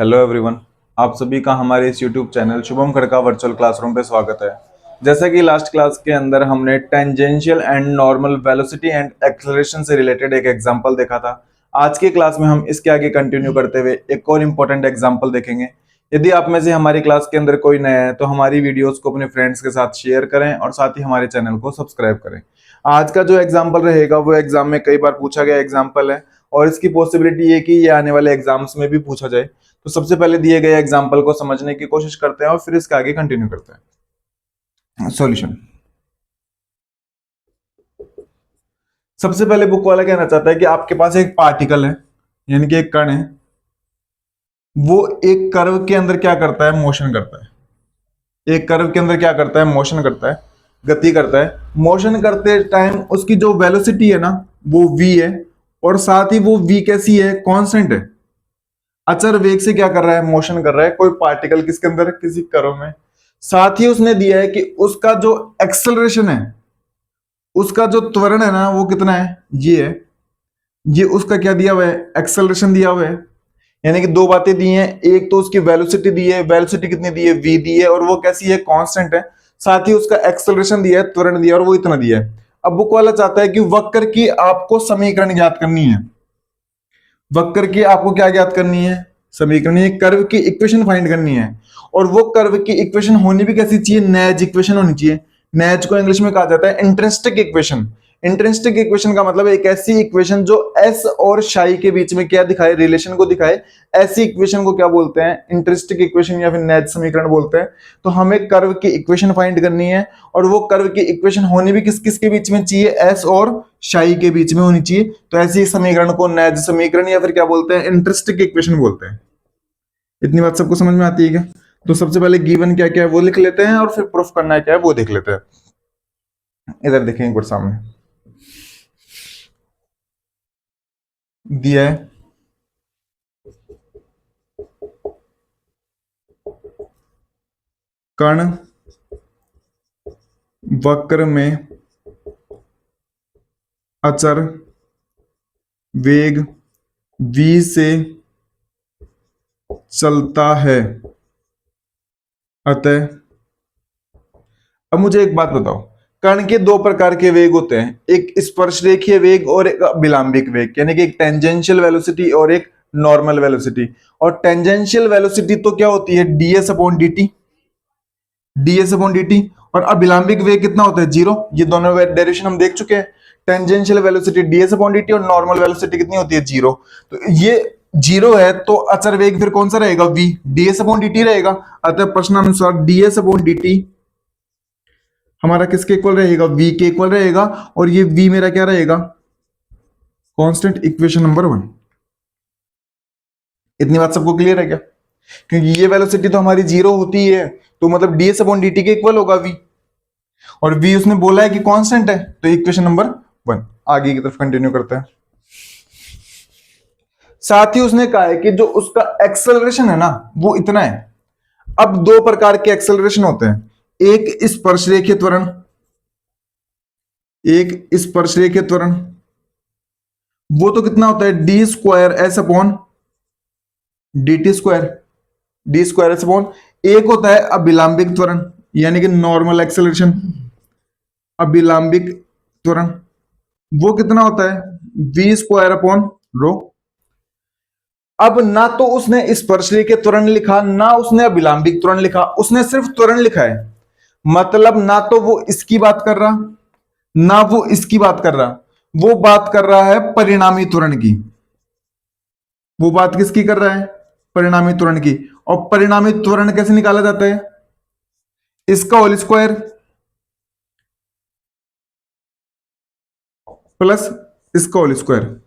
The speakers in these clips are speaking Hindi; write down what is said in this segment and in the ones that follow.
Hello everyone. आप सभी का हमारे इस YouTube channel Shubham Khadka virtual classroom पे स्वागत है। जैसा कि लास्ट क्लास के अंदर हमने tangential and normal velocity and acceleration से रिलेटेड एक एग्जांपल देखा था। आज की क्लास में हम इसके आगे कंटिन्यू करते हुए एक और इम्पोर्टेंट एग्जांपल देखेंगे। यदि आप में से हमारी क्लास के अंदर कोई नया है तो हमारी वीडियोस को अपने फ्रेंड्स के साथ शेयर करें और साथ ही हमारे चैनल को सब्सक्राइब करें। आज का जो एग्जाम्पल रहेगा वो एग्जाम में कई बार पूछा गया एग्जाम्पल है और इसकी पॉसिबिलिटी है कि ये आने वाले एग्जाम्स में भी पूछा जाए। तो सबसे पहले दिए गए एग्जाम्पल को समझने की कोशिश करते हैं और फिर इसके आगे कंटिन्यू करते हैं। सॉल्यूशन। सबसे पहले बुक वाला कहना चाहता है कि आपके पास एक पार्टिकल है, यानी कि एक कण है, वो एक कर्व के अंदर क्या करता है, मोशन करता है। एक कर्व के अंदर क्या करता है, मोशन करता है, गति करता है। मोशन करते टाइम उसकी जो वेलोसिटी है ना वो v है, और साथ ही वो v कैसी है, कांस्टेंट है। अचर वेग से क्या कर रहा है, मोशन कर रहा है कोई पार्टिकल किसके अंदर, किसी कर्व में। साथ ही उसने दिया है कि उसका जो एक्सेलरेशन है, उसका जो त्वरण है ना वो कितना है, ये है। ये उसका क्या दिया हुआ है, एक्सेलरेशन दिया हुआ है। यानी कि दो बातें दी हैं, एक तो उसकी वेलोसिटी दी है, वेलोसिटी कितनी दी है, v दी है, और वो कैसी है, कांस्टेंट है। साथ ही उसका एक्सेलरेशन दिया है, त्वरण दिया है, और वो इतना दिया है। अब बुक वाला चाहता है कि वक्र की आपको समीकरण ज्ञात करनी है। वक्र की आपको क्या ज्ञात करनी है, समीकरण, ये कर्व की इक्वेशन फाइंड करनी है। और वो कर्व की इक्वेशन होनी भी कैसी चाहिए, नैज इक्वेशन होनी चाहिए। नैज को इंग्लिश में कहा जाता है इंट्रिंसिक इक्वेशन। इंट्रिंसिक इक्वेशन का मतलब एक ऐसी इक्वेशन जो एस और शाई के बीच में क्या दिखाए, रिलेशन को दिखाए। ऐसी इक्वेशन को क्या बोलते हैं, इंट्रिंसिक इक्वेशन या फिर नैज समीकरण बोलते हैं। तो हमें कर्व की इक्वेशन फाइंड करनी है, और वो कर्व की इक्वेशन होनी भी किस किस के बीच में चाहिए, एस और शाई के बीच में होनी चाहिए। तो ऐसी समीकरण को नैज समीकरण या फिर क्या बोलते हैं, इंट्रिंसिक इक्वेशन बोलते हैं। इतनी बात सबको समझ में आती है क्या? तो सबसे पहले गिवन क्या क्या है वो लिख लेते हैं, और फिर प्रूफ करना है क्या है वो देख लेते हैं। इधर देखें एक बार सामने दिया है कण वक्र में अचर वेग v से चलता है, अतः। अब मुझे एक बात बताओ, कण के दो प्रकार के वेग होते हैं, एक स्पर्शरेखीय वेग और एक अभिलंबिक वेग, यानी कि एक टेंजेंशियल वेलोसिटी और एक नॉर्मल वेलोसिटी। और टेंजेंशियल वेलोसिटी तो क्या होती है, ds upon dt, ds upon dt। और अभिलंबिक वेग कितना होता है, जीरो। ये दोनों डेरिवेशन हम देख चुके हैं। Tangential velocity ds upon dt और नॉर्मल वेलोसिटी कितनी होती है, जीरो। तो ये जीरो है तो अचर वेग फिर कौन सा रहेगा, v, ds अपॉन dt रहेगा। अतः प्रश्नानुसार ds अपॉन dt हमारा किसके इक्वल रहेगा, v के इक्वल रहेगा। और ये v मेरा क्या रहेगा, कांस्टेंट, इक्वेशन नंबर 1। इतनी बात सबको क्लियर है क्या? क्योंकि ये वेलोसिटी तो हमारी जीरो होती है, तो मतलब ds अपॉन dt के इक्वल होगा v, और v उसने बोला है कि कांस्टेंट है, तो इक्वेशन नंबर 1। आगे की तरफ कंटिन्यू करते हैं। साथ ही उसने कहा है कि जो उसका एक्सेलरेशन है ना वो इतना है। अब दो प्रकार के एक्सेलरेशन होते हैं, एक स्पर्शरेखीय त्वरण, एक स्पर्शरेखीय त्वरण। वो तो कितना होता है, D square S upon D T square, D square S upon. एक होता है अभिलंबिक त्वरण, यानी कि नॉर्मल एक्सेलरेशन, अभिलंबिक त्वरण। वो कितना होता है, वी स्क्वायर अपॉन रो। अब ना तो उसने स्पर्शरेखीय त्वरण लिखा, ना उसने अभिलंबिक त्वरण लिखा, उसने सिर्फ त्वरण लिखा है। मतलब ना तो वो इसकी बात कर रहा, ना वो इसकी बात कर रहा, वो बात कर रहा है परिणामी त्वरण की। वो बात किसकी कर रहा है, परिणामी त्वरण की। और परिणामी त्वरण कैसे निकाला जाता है, इसका होल स्क्वायर प्लस इसका होल स्क्वायर।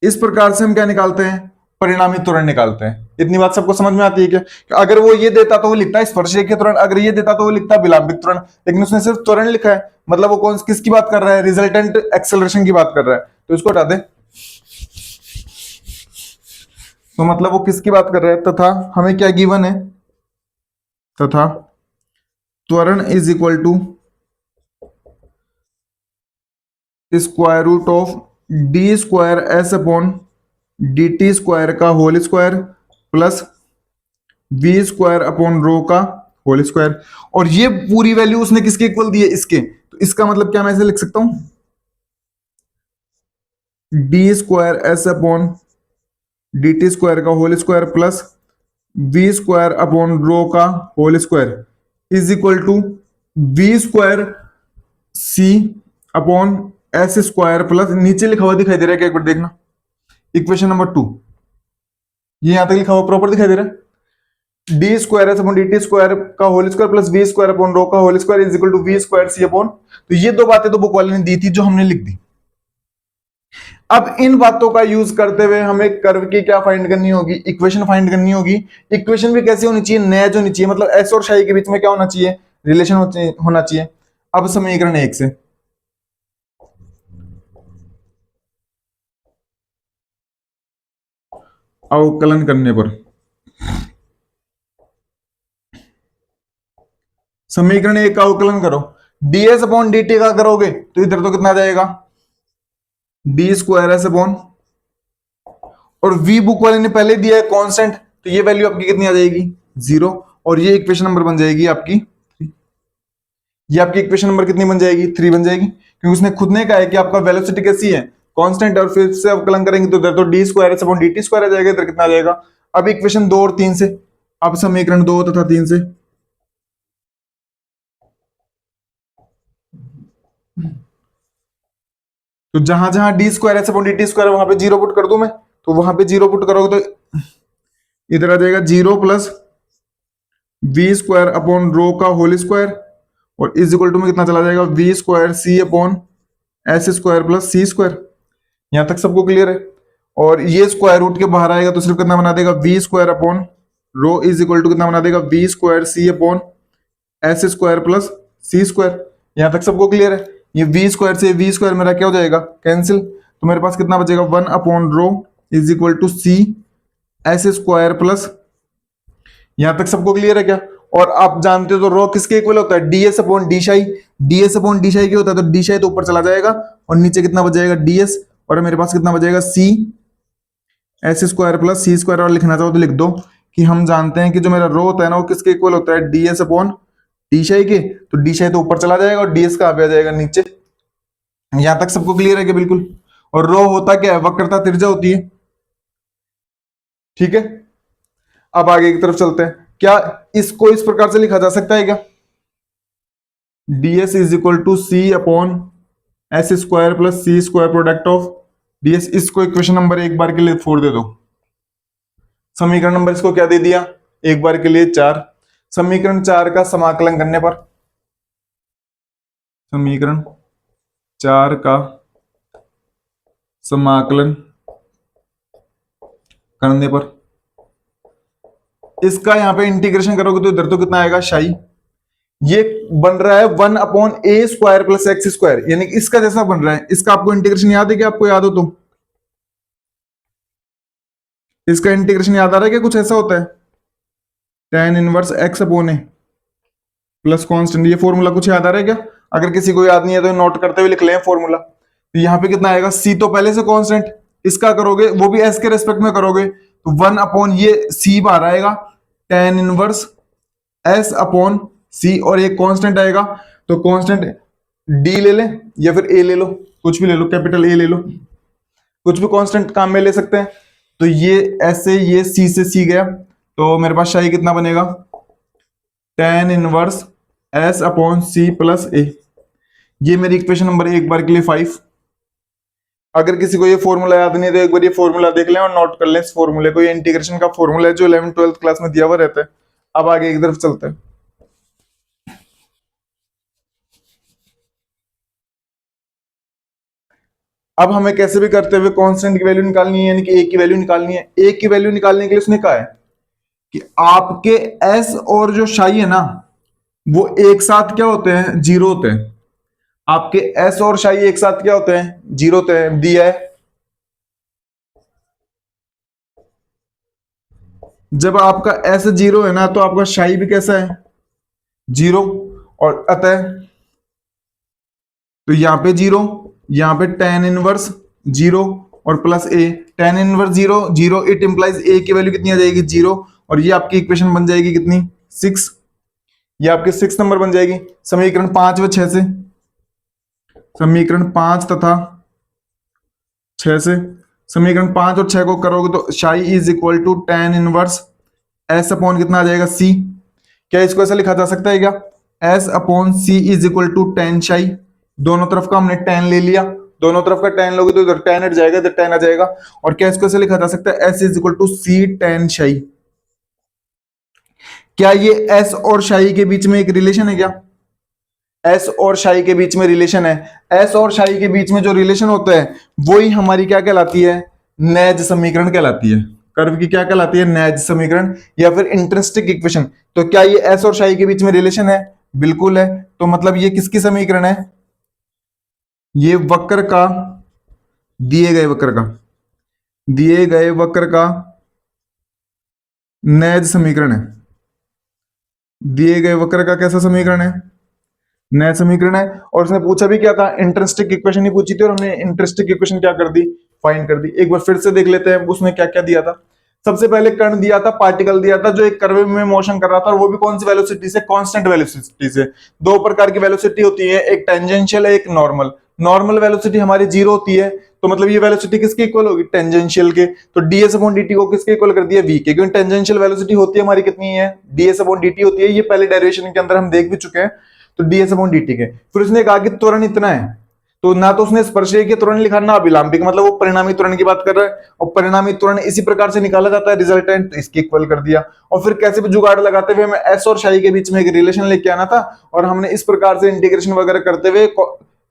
इस प्रकार से हम क्या निकालते हैं, परिणामी त्वरण निकालते हैं। इतनी बात सबको समझ में आती है क्या? कि अगर वो ये देता तो वो लिखता है स्पर्शरेखीय त्वरण, अगर ये देता तो वो लिखता है विलंबित त्वरण, लेकिन उसने सिर्फ त्वरण लिखा है। मतलब वो कौन किसकी बात कर रहा है, रिजल्टेंट एक्सेलरेशन की बात कर रहा है, तो इसको हटा दे। तो मतलब वो किसकी बात कर रहा है, तथा हमें क्या गिवन है, तथा त्वरण is equal to square root of D square S upon D T square का whole square plus V square upon rho का होल स्क्वायर, और ये पूरी वैल्यू उसने किसके इक्वल दी है, इसके। तो इसका मतलब क्या मैं ऐसे लिख सकता हूं, D square S upon D T square का whole square plus V square upon rho का whole square is equal to V square C upon S square plus, नीचे लिखा हुआ दिखाई दे रहा है क्या, एक बार देखना, इक्वेशन नंबर 2, ये यहां तक लिखा हुआ प्रॉपर दिखाई दे रहा है, D square S upon D T square का whole square plus V square upon rho का whole square is equal to V square C upon, तो ये दो बातें तो बुक वाले ने दी थी जो हमने लिख दी। अब इन बातों का यूज करते हुए हमें कर्व की क्या फाइंड करनी होगी, इक्वेशन फाइंड करनी होगी। इक्वेशन भी कैसी होनी चाहिए, नैज होनी चाहिए, मतलब एस और शाई के बीच में क्या होना चाहिए, रिलेशन होना चाहिए। अब समीकरण 1 से अवकलन करने पर, समीकरण 1 का अवकलन करो, ds अपॉन dt का करोगे तो इधर तो कितना आ जाएगा, डी स्क्वायर एस अपॉन, और v बुक वाले ने पहले दिया है कांस्टेंट, तो ये वैल्यू आपकी कितनी आ जाएगी, 0, और ये इक्वेशन नंबर बन जाएगी आपकी 3। ये आपकी इक्वेशन नंबर कितनी बन जाएगी, 3 बन जाएगी, क्योंकि उसने खुद ने कहा है कि आपका वेलोसिटी कैसी है, कांस्टेंट, और फिर से अवकलन करेंगे तो इधर तो D square S upon dt square आ जाएगा, इधर कितना आ जाएगा। अब इक्वेशन 2 और 3 से, अब समीकरण 2 तथा 3 से, तो जहां जहां D square S upon D square वहां पे 0 पुट कर दूं मैं, तो वहां पे 0 पुट करोगे तो इधर आ जाएगा 0 plus V square upon rho का होल स्क्वायर, और इज इक्वल टू में कितना चला जाएगा, V square C upon S square plus C square. यहां तक सबको क्लियर है, और ये स्क्वायर रूट के बाहर आएगा तो सिर्फ कितना बना देगा, V square upon rho is equal to कितना बना देगा, V square C upon S square plus C square. यहां तक सबको क्लियर है। ये वी स्क्वायर से वी स्क्वायर मेरा क्या हो जाएगा, कैंसिल, तो मेरे पास कितना बचेगा, 1 upon rho is equal to C S square plus, यहां तक सबको क्लियर है क्या। और आप जानते हो तो रो किसके इक्वल होता है, डीएस अपॉन डी शाई, डीएस अपॉन डी शाई क्या होता है, तो डी शाई तो ऊपर चला जाएगा और नीचे कितना बच जाएगा, डीएस, और मेरे पास कितना बचेगा, सी S square plus C square, और लिखना चाहो तो लिख दो कि हम जानते हैं कि जो मेरा रो होता है ना वो किसके इक्वल होता है, डीएस अपॉन डी शाई के, तो डी शाई तो ऊपर चला जाएगा और डीएस कहां पे आ जाएगा, नीचे। यहां तक सबको क्लियर है कि बिल्कुल। और रो होता क्या है, वक्रता त्रिज्या होती है, ठीक है। अब आगे की तरफ चलते हैं, क्या इसको इस प्रकार से लिखा जा सकता है क्या, ds is equal to C upon S square plus C square product of ds, इसको इक्वेशन नंबर एक बार के लिए 4 दे दो, समीकरण नंबर इसको क्या दे दिया, एक बार के लिए 4। समीकरण 4 का समाकलन करने पर, समीकरण 4 का समाकलन करने पर, इसका यहां पे इंटीग्रेशन करोगे तो इधर तो कितना आएगा, शाई, ये बन रहा है 1 अपॉन ए स्क्वायर प्लस एक्स स्क्वायर, यानी कि इसका जैसा बन रहा है। इसका आपको इंटीग्रेशन याद है क्या, आपको याद हो तो, इसका इंटीग्रेशन याद आ रहा है क्या, कुछ ऐसा होता है, tan इनवर्स एक्स अपॉन ए प्लस कांस्टेंट, ये फॉर्मूला कुछ याद आ रहा है क्या, अगर किसी को याद नहीं है तो नोट करते हुए लिख लें फॉर्मूला। तो यहाँ पे कितना आएगा, सी तो पहले से कांस्टेंट, इसका करोगे वो भी एस के रेस्पेक्ट में करोगे तो 1 अपॉन ये सी बाहर आएगा, tan इनवर्स एस अपॉन सी, और एक कांस्टेंट आएगा, तो कांस्टेंट डी ले ले या फिर ए ले लो, कुछ भी ले लो, कैपिटल ए ले लो, कुछ भी कांस्टेंट काम में ले सकते हैं। तो ये एस से ये सी से सी गया, तो मेरे पास शाही कितना बनेगा, tan inverse S upon C plus A, ये मेरी इक्वेशन नंबर एक बार के लिए 5। अगर किसी को ये फॉर्मूला याद नहीं है तो एक बार ये फॉर्मूला देख लें और नोट कर लें इस फॉर्मूले को, ये इंटीग्रेशन का फॉर्मूला है जो 11th 12th क्लास में दिया हुआ रहता है। अब आगे की तरफ चलते हैं। अब हमें कैसे भी करते हुए कांस्टेंट की वैल्यू निकालनी है, यानी कि ए की वैल्यू निकालनी है। ए की वैल्यू निकालने के लिए उसने कहा है कि आपके एस और जो शाई है ना वो एक साथ क्या होते हैं, 0 होते हैं। आपके एस और शाई एक साथ क्या होते हैं, 0 होते हैं, दिया है। जब आपका एस 0 है ना तो आपका शाई भी कैसा है, 0, और अतः तो यहां पे 0, यहां पे tan इनवर्स 0 और plus A, tan inverse 0 0, it implies A की वैल्यू कितनी आ जाएगी, 0, और ये आपकी इक्वेशन बन जाएगी कितनी, 6। ये आपके 6 नंबर बन जाएगी। समीकरण 5 व 6 से, समीकरण 5 तथा 6 से, समीकरण 5 और 6 को करोगे तो psi is equal to tan inverse S upon कितना आ जाएगा, C। क्या इसको ऐसा लिखा जा सकता है क्या, S upon C is equal to tan psi. दोनों तरफ का हमने tan ले लिया, दोनों तरफ का tan लोगे तो इधर tan हट जाएगा, इधर tan आ जाएगा। और क्या इसको ऐसे लिखा जा सकता है, S is equal to C tan शाई। क्या ये S और शाई के बीच में एक रिलेशन है क्या, S और शाई के बीच में रिलेशन है। S और शाई के बीच में जो रिलेशन होता है वही हमारी क्या कहलाती है, नेज समीकरण कहलाती है। कर्व की क्या कहलाती है, नेज समीकरण या फिर इंटरेस्टिक इक्वेशन। तो क्या ये S और शाई के बीच में रिलेशन है, बिल्कुल है। तो मतलब ये किसकी समीकरण है, ये वक्र का, दिए गए वक्र का, दिए गए वक्र का नेज समीकरण है। दिए गए वक्र का कैसा समीकरण है, नया समीकरण है। और उसने पूछा भी क्या था, इंटरेस्टिक इक्वेशन ही पूछी थी और हमने इंटरेस्टिक इक्वेशन क्या कर दी, फाइंड कर दी। एक बार फिर से देख लेते हैं उसमें क्या क्या दिया था। सबसे पहले कण दिया था, पार्टिकल दिया था जो एक कर्व में मोशन कर रहा था, और वो भी कौन सी वेलोसिटी से, कांस्टेंट वेलोसिटी से। दो प्रकार की वेलोसिटी होती है, एक टेंजेंशियल है, एक नॉर्मल। नॉर्मल वेलोसिटी हमारी 0 होती है, तो मतलब ये वेलोसिटी किसके इक्वल होगी, टेंजेंशियल के। तो ds अपॉन dt को किसके इक्वल कर दिया, v के, क्योंकि टेंजेंशियल वेलोसिटी होती है हमारी कितनी है, ds अपॉन dt होती है। ये पहले डेरिवेशन के अंदर हम देख भी चुके हैं, तो ds अपॉन dt के। फिर उसने कहा कि त्वरण इतना है, तो ना तो उसने स्पर्शरेखीय त्वरण लिखा ना अभिलंबिक, मतलब वो परिणामी त्वरण की बात कर रहा है, और परिणामी त्वरण इसी प्रकार से निकाला जाता है रिजल्टेंट, तो इसकी इक्वल कर दिया। और फिर कैसे भी जुगाड़ लगाते हुए हमें s और शाई के बीच में एक रिलेशन लेके आना था, और हमने इस प्रकार से इंटीग्रेशन वगैरह करते हुए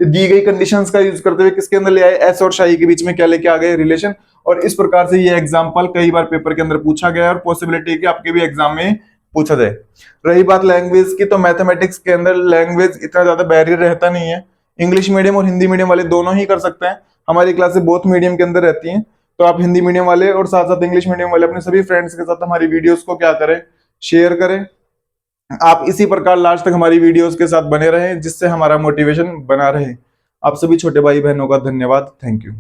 दी गई कंडीशंस का यूज करते हुए किसके अंदर ले आए, s और शाई के बीच में क्या लेके आ गए, रिलेशन। और इस प्रकार से ये एग्जांपल कई बार पेपर के अंदर पूछा गया है, और पॉसिबिलिटी है कि आपके भी एग्जाम में पूछा जाए। रही बात लैंग्वेज की, तो मैथमेटिक्स के अंदर लैंग्वेज इतना ज्यादा बैरियर रहता नहीं है। इंग्लिश मीडियम और हिंदी मीडियम वाले दोनों ही कर सकते हैं। हमारी क्लासेस बोथ मीडियम के अंदर रहती हैं, तो आप हिंदी मीडियम वाले और साथ साथ इंग्लिश मीडियम वाले अपने सभी फ्रेंड्स के साथ हमारी वीडियोस को क्या करें, शेयर करें। आप इसी प्रकार लास्ट तक हमारी वीडियोस के साथ बने रहें, जिससे हमारा मोटिवेशन बना रहे। आप सभी छोटे भाई बहनों का धन्यवाद, थैंक यू।